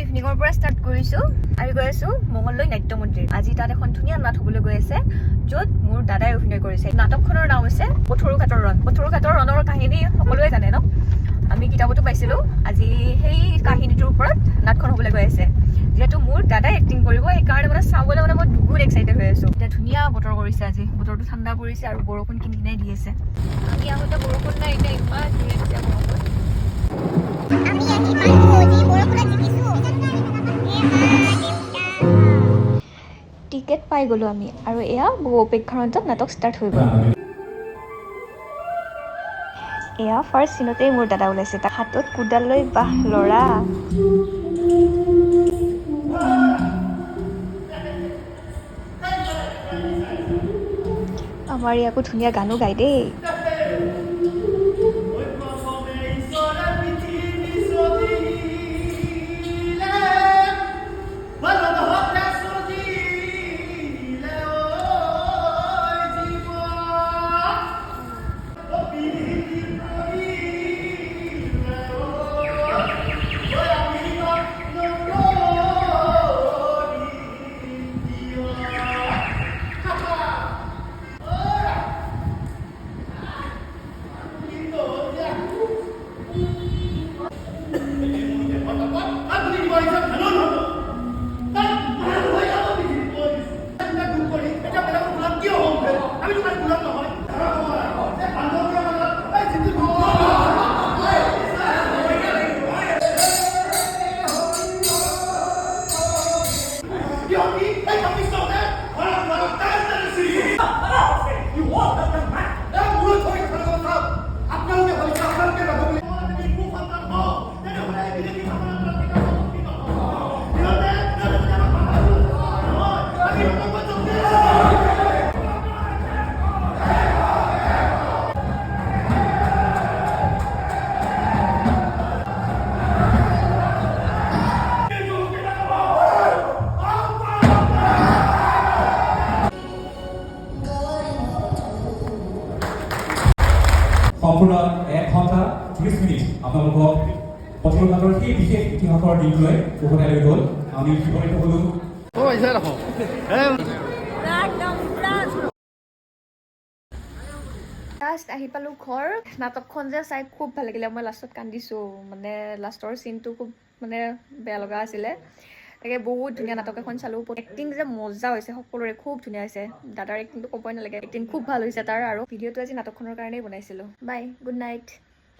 ইভিনিঙৰ পৰা ষ্টাৰ্ট কৰিছোঁ আৰু গৈ আছোঁ মঙলদৈ নাট্য মন্দিৰ। আজি তাত এখন ধুনীয়া নাট হ'বলৈ গৈ আছে, য'ত মোৰ দাদাই অভিনয় কৰিছে। নাটকখনৰ নাম হৈছে পথৰু ঘাটৰ ৰণ। পথৰু ঘাটৰ ৰণৰ কাহিনী সকলোৱে জানে ন, আমি কিতাপতো পাইছিলোঁ। আজি সেই কাহিনীটোৰ ওপৰত নাটখন হ'বলৈ গৈ আছে। যিহেতু মোৰ দাদাই এক্টিং কৰিব, সেইকাৰণে মানে চাবলৈ মই বহুত এক্সাইটেড হৈ আছোঁ। এতিয়া ধুনীয়া বতৰ কৰিছে, আজি বতৰটো ঠাণ্ডা পৰিছে আৰু বৰষুণ কিনকিনাই দি আছে। আমি আহোঁতে বৰষুণ নাই, এতিয়া ইমান ধুনীয়া দিছে বৰষুণ। টিকেট পাই গ'লোঁ আমি, আৰু এয়া বহু অপেক্ষাৰ অন্তত নাটক ষ্টাৰ্ট হৈ গ'ল। এয়া ফাৰ্ষ্ট চিনতেই মোৰ দাদা ওলাইছে, তাৰ হাতত কোদাল লৈ, বাহ ল'ৰা। আমাৰ ইয়াকো ধুনীয়া গানো গায় দেই। সম্পূৰ্ণ 1 ঘণ্টা 30 মিনিট আপোনালোকক পথৰু ঘাটৰ সেই বিশেষ ইতিহাসৰ দিনটোলৈ উভতাই লৈ গ'ল। আমি শিৱৰিত হ'লোঁ। লাষ্ট আহি পালোঁ ঘৰ। নাটকখন যে চাই খুব ভাল লাগিলে, মই লাষ্টত কান্দিছোঁ। মানে লাষ্টৰ চিনটো খুব মানে বেয়া লগা আছিলে। তাকে বহুত ধুনীয়া নাটক এখন চালোঁ। এক্টিং যে মজা হৈছে, সকলোৰে খুব ধুনীয়া হৈছে। দাদাৰ এক্টিংটো ক'বই নালাগে, এক্টিং খুব ভাল হৈছে তাৰ। আৰু ভিডিঅ'টো আজি নাটকখনৰ কাৰণেই বনাইছিলোঁ। বাই, গুড নাইট।